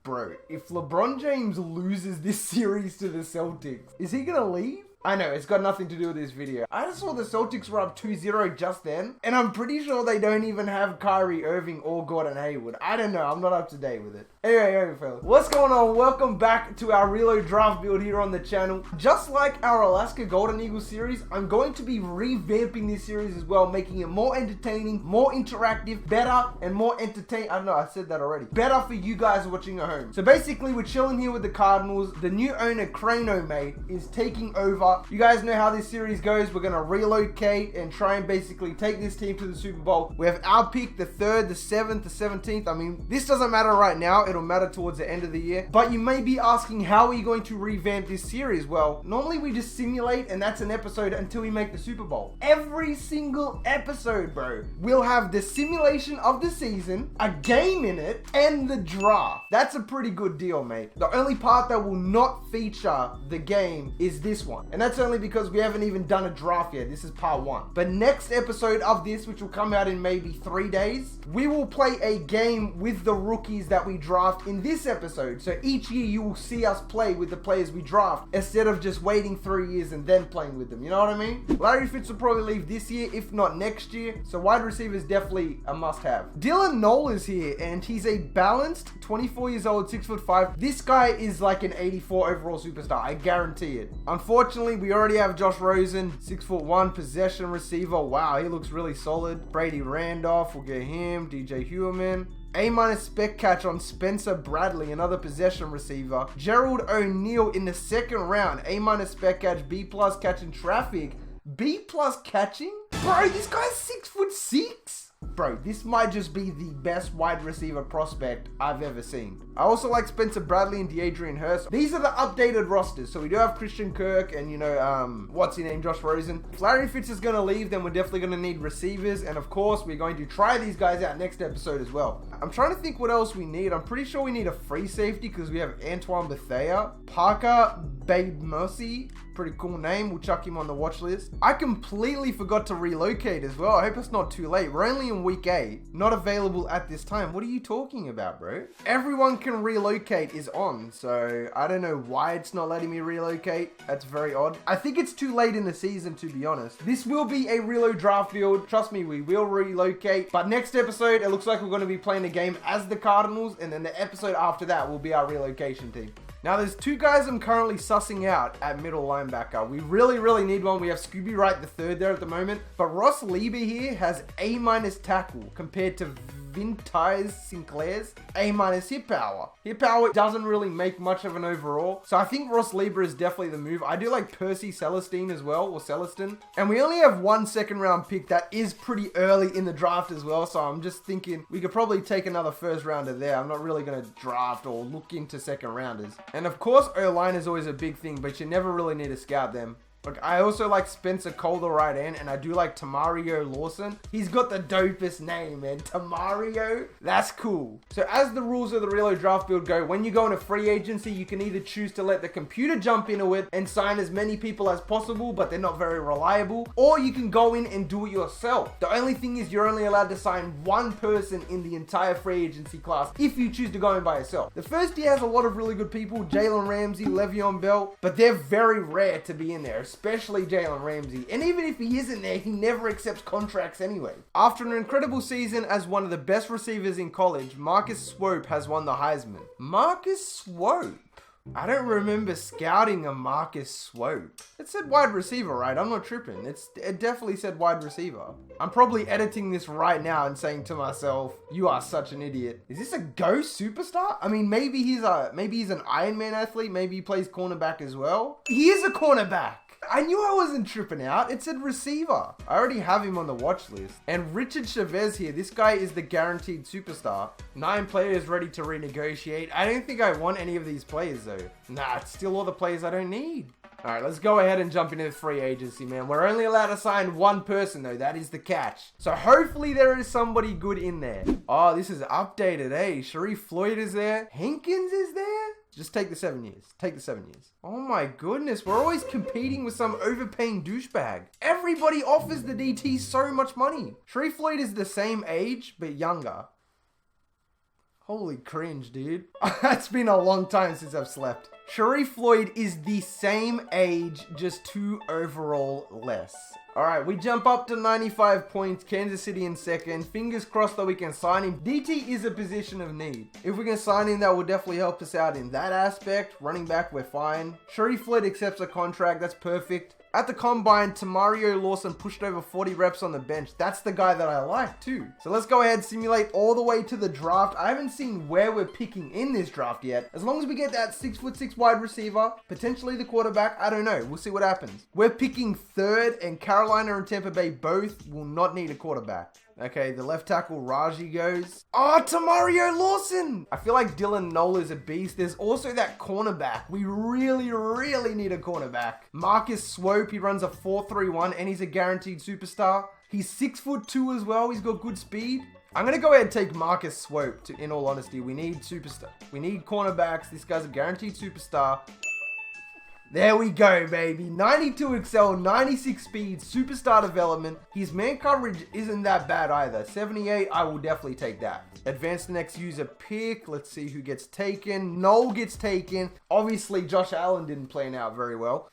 Bro, if LeBron James loses this series to the Celtics, is he gonna leave? I know, it's got nothing to do with this video. I just saw the Celtics were up 2-0 just then, and I'm pretty sure they don't even have Kyrie Irving or Gordon Hayward. I don't know, I'm not up to date with it. Anyway, fellas, what's going on? Welcome back to our Reload draft build here on the channel. Just like our Alaska Golden Eagles series, I'm going to be revamping this series as well, making it more entertaining, more interactive, better, and more entertaining. I don't know, I said that already. Better for you guys watching at home. So basically, we're chilling here with the Cardinals. The new owner, Crano Mate, is taking over. You guys know how this series goes. We're going to relocate and try and basically take this team to the Super Bowl. We have our pick, the 3rd, the 7th, the 17th. I mean, this doesn't matter right now. It'll matter towards the end of the year. But you may be asking, how are you going to revamp this series? Well, normally we just simulate and that's an episode until we make the Super Bowl. Every single episode, bro, we'll have the simulation of the season, a game in it, and the draft. That's a pretty good deal, mate. The only part that will not feature the game is this one. And that's only because we haven't even done a draft yet. This is part 1. But next episode of this, which will come out in maybe 3 days, we will play a game with the rookies that we draft in this episode. So each year you will see us play with the players we draft instead of just waiting 3 years and then playing with them. You know what I mean? Larry Fitz will probably leave this year, if not next year. So wide receiver is definitely a must-have. Dylan Knoll is here and he's a balanced 24 years old, 6'5". This guy is like an 84 overall superstar. I guarantee it. Unfortunately, we already have Josh Rosen, 6'1", possession receiver. Wow, he looks really solid. Brady Randolph, we'll get him. DJ Heuerman. A- spec catch on Spencer Bradley, another possession receiver. Gerald O'Neill in the 2nd round. A- spec catch, B+ catching traffic. B+ catching? Bro, this guy's 6'6". Bro, this might just be the best wide receiver prospect I've ever seen. I also like Spencer Bradley and De'Adrian Hurst. These are the updated rosters. So we do have Christian Kirk and, what's his name, Josh Rosen. If Larry Fitz is going to leave, then we're definitely going to need receivers. And of course, we're going to try these guys out next episode as well. I'm trying to think what else we need. I'm pretty sure we need a free safety because we have Antoine Bethea. Parker Babe Mercy. Pretty cool name. We'll chuck him on the watch list. I completely forgot to relocate as well. I hope it's not too late. We're only in week 8. Not available at this time. What are you talking about, bro? Everyone can relocate is on. So I don't know why it's not letting me relocate. That's very odd. I think it's too late in the season, to be honest. This will be a reload draft build. Trust me, we will relocate. But next episode, it looks like we're going to be playing a game as the Cardinals. And then the episode after that will be our relocation team. Now, there's 2 guys I'm currently sussing out at middle linebacker. We really need one. We have Scooby Wright the 3rd there at the moment. But Ross Lieber here has A- tackle compared to Vintage Sinclair's A- hit power. Hit power doesn't really make much of an overall. So I think Ross Lieber is definitely the move. I do like Percy Celestine as well, or Celestin. And we only have 1 2nd round pick that is pretty early in the draft as well. So I'm just thinking we could probably take another 1st rounder there. I'm not really going to draft or look into 2nd rounders. And of course, O-line is always a big thing, but you never really need to scout them. Look, I also like Spencer Cole, the right end, and I do like Tamario Lawson. He's got the dopest name, man. Tamario? That's cool. So as the rules of the Reload draft build go, when you go into free agency, you can either choose to let the computer jump into it and sign as many people as possible, but they're not very reliable, or you can go in and do it yourself. The only thing is you're only allowed to sign 1 person in the entire free agency class if you choose to go in by yourself. The first year has a lot of really good people, Jalen Ramsey, Le'Veon Bell, but they're very rare to be in there, especially Jalen Ramsey. And even if he isn't there, he never accepts contracts anyway. After an incredible season as one of the best receivers in college, Marcus Swope has won the Heisman. Marcus Swope? I don't remember scouting a Marcus Swope. It said wide receiver, right? I'm not tripping. It definitely said wide receiver. I'm probably editing this right now and saying to myself, you are such an idiot. Is this a ghost superstar? I mean, maybe he's an Iron Man athlete. Maybe he plays cornerback as well. He is a cornerback. I knew I wasn't tripping out. It said receiver. I already have him on the watch list. And Richard Chavez here. This guy is the guaranteed superstar. 9 players ready to renegotiate. I don't think I want any of these players though. Nah, it's still all the players I don't need. All right, let's go ahead and jump into the free agency, man. We're only allowed to sign 1 person though. That is the catch. So hopefully there is somebody good in there. Oh, this is updated, eh? Sharif Floyd is there. Hankins is there. Just take the 7 years. Take the 7 years. Oh my goodness. We're always competing with some overpaying douchebag. Everybody offers the DT so much money. Sharif Floyd is the same age, but younger. Holy cringe, dude. It's been a long time since I've slept. Sharif Floyd is the same age, just 2 overall less. All right, we jump up to 95 points. Kansas City in second. Fingers crossed that we can sign him. DT is a position of need. If we can sign him, that will definitely help us out in that aspect. Running back, we're fine. Sharif Floyd accepts a contract. That's perfect. At the combine, Tamario Lawson pushed over 40 reps on the bench. That's the guy that I like too. So let's go ahead, simulate all the way to the draft. I haven't seen where we're picking in this draft yet. As long as we get that 6'6" wide receiver, potentially the quarterback, I don't know. We'll see what happens. We're picking 3rd, and Carolina and Tampa Bay both will not need a quarterback. Okay, the left tackle, Raji goes. Oh, Tamario Lawson! I feel like Dylan Nola is a beast. There's also that cornerback. We really need a cornerback. Marcus Swope, he runs a 4.31 and he's a guaranteed superstar. He's 6'2" as well. He's got good speed. I'm going to go ahead and take Marcus Swope, in all honesty. We need superstar. We need cornerbacks. This guy's a guaranteed superstar. There we go, baby. 92 excel, 96 speed, superstar development. His man coverage isn't that bad either. 78, I will definitely take that. Advance the next user pick. Let's see who gets taken. Noel gets taken. Obviously, Josh Allen didn't play out very well.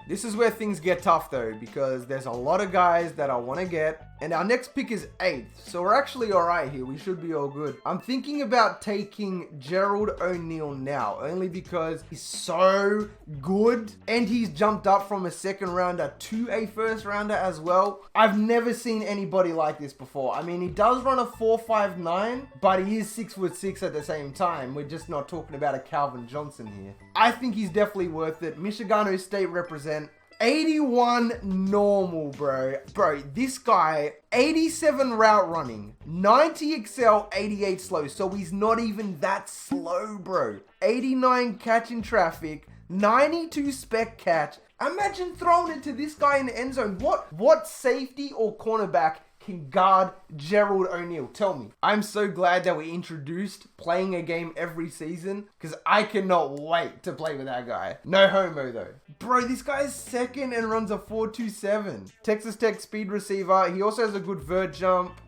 This is where things get tough though, because there's a lot of guys that I want to get. And our next pick is 8th. So we're actually all right here. We should be all good. I'm thinking about taking Gerald O'Neill now, only because he's so good. And he's jumped up from a 2nd rounder to a 1st rounder as well. I've never seen anybody like this before. I mean, he does run a 4.59, but he is 6'6" at the same time. We're just not talking about a Calvin Johnson here. I think he's definitely worth it. Michigano State represent. 81 normal, bro. Bro, this guy, 87 route running, 90 excel, 88 slow. So he's not even that slow, bro. 89 catch in traffic, 92 spec catch. Imagine throwing it to this guy in the end zone. What safety or cornerback can guard Gerald O'Neill? Tell me. I'm so glad that we introduced playing a game every season, because I cannot wait to play with that guy. No homo though. Bro, this guy is 2nd and runs a 4.27. Texas Tech speed receiver. He also has a good vert jump.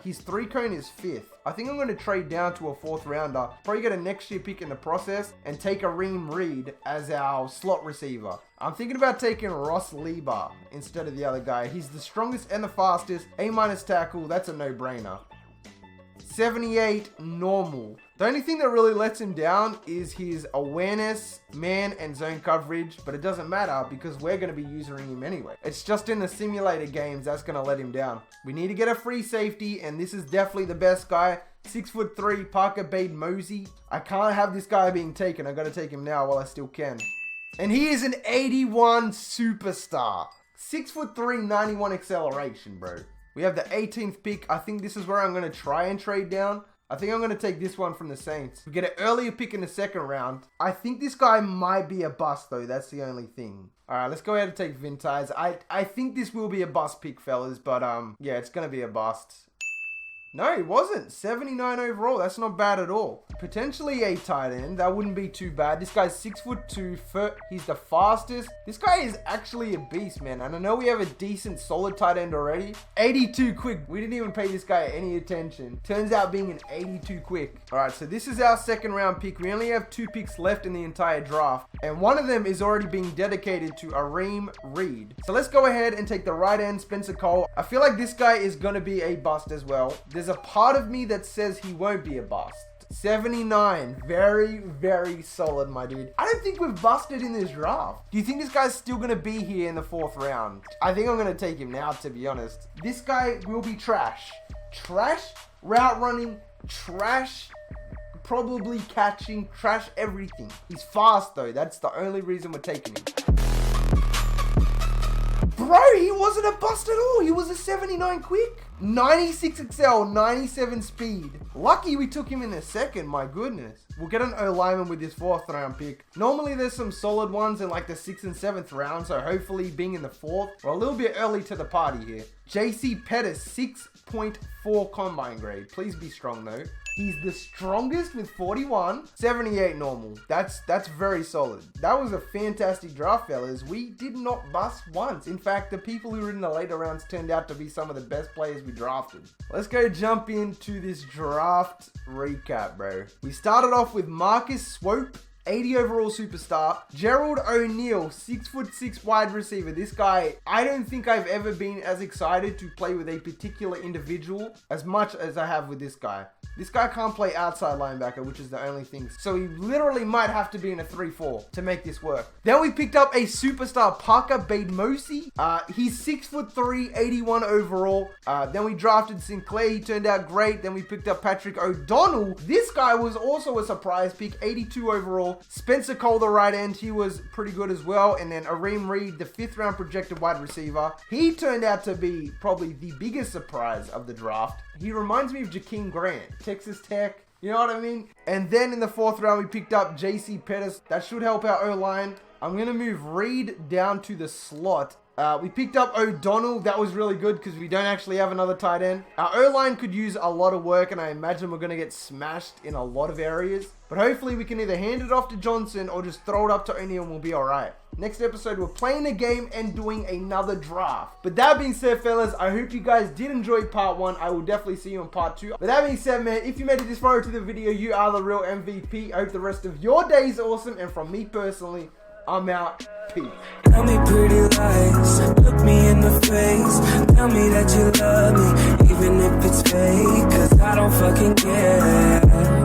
His 3-cone is 5th. I think I'm going to trade down to a 4th rounder. Probably get a next year pick in the process and take a Reem Reed as our slot receiver. I'm thinking about taking Ross Lieber instead of the other guy. He's the strongest and the fastest. A- tackle. That's a no-brainer. 78 normal. The only thing that really lets him down is his awareness, man, and zone coverage, but it doesn't matter because we're going to be using him anyway. It's just in the simulator games that's going to let him down. We need to get a free safety, and this is definitely the best guy. 6'3", Parker Bade Mosey. I can't have this guy being taken. I got to take him now while I still can. And he is an 81 superstar. 6'3", 91 acceleration, bro. We have the 18th pick. I think this is where I'm going to try and trade down. I think I'm going to take this one from the Saints. We get an earlier pick in the 2nd round. I think this guy might be a bust, though. That's the only thing. All right, let's go ahead and take Vintaz. I think this will be a bust pick, fellas. But, yeah, it's going to be a bust. No, it wasn't. 79 overall. That's not bad at all. Potentially a tight end. That wouldn't be too bad. This guy's 6'2". He's the fastest. This guy is actually a beast, man. And I know we have a decent, solid tight end already. 82 quick. We didn't even pay this guy any attention. Turns out being an 82 quick. All right, so this is our 2nd round pick. We only have 2 picks left in the entire draft. And one of them is already being dedicated to Areem Reed. So let's go ahead and take the right end, Spencer Cole. I feel like this guy is going to be a bust as well. There's a part of me that says he won't be a bust. 79. Very solid, my dude. I don't think we've busted in this draft. Do you think this guy's still going to be here in the 4th round? I think I'm going to take him now, to be honest. This guy will be trash. Trash route running, trash probably catching, trash everything. He's fast, though. That's the only reason we're taking him. Bro, he wasn't a bust at all. He was a 79 quick. 96 excel, 97 speed. Lucky we took him in the 2nd, my goodness. We'll get an O-lineman with this 4th round pick. Normally there's some solid ones in like the 6th and 7th round, so hopefully being in the 4th, we're a little bit early to the party here. JC Pettis, 6.4 combine grade. Please be strong though. He's the strongest with 41, 78 normal. That's very solid. That was a fantastic draft, fellas. We did not bust once. In fact, the people who were in the later rounds turned out to be some of the best players we drafted. Let's go jump into this draft. draft recap, bro. We started off with Marcus Swope, 80 overall superstar. Gerald O'Neal, 6'6" wide receiver. This guy, I don't think I've ever been as excited to play with a particular individual as much as I have with this guy. This guy can't play outside linebacker, which is the only thing. So he literally might have to be in a 3-4 to make this work. Then we picked up a superstar, Parker Bademosi. He's 6'3", 81 overall. Then we drafted Sinclair. He turned out great. Then we picked up Patrick O'Donnell. This guy was also a surprise pick, 82 overall. Spencer Cole, the right end. He was pretty good as well. And then Areem Reed, the 5th round projected wide receiver. He turned out to be probably the biggest surprise of the draft. He reminds me of Jakeem Grant, Texas Tech. You know what I mean? And then in the 4th round, we picked up J.C. Pettis. That should help our O-line. I'm going to move Reed down to the slot. We picked up O'Donnell. That was really good because we don't actually have another tight end. Our O-line could use a lot of work, and I imagine we're going to get smashed in a lot of areas. But hopefully we can either hand it off to Johnson or just throw it up to O'Neal and we'll be all right. Next episode, we're playing a game and doing another draft. But that being said, fellas, I hope you guys did enjoy part 1. I will definitely see you in part 2. But that being said, man, if you made it this far into the video, you are the real MVP. I hope the rest of your day is awesome. And from me personally, I'm out. Peace. Tell me pretty lies, look me in the face. Tell me that you love me, even if it's fake, 'cause I don't fucking care.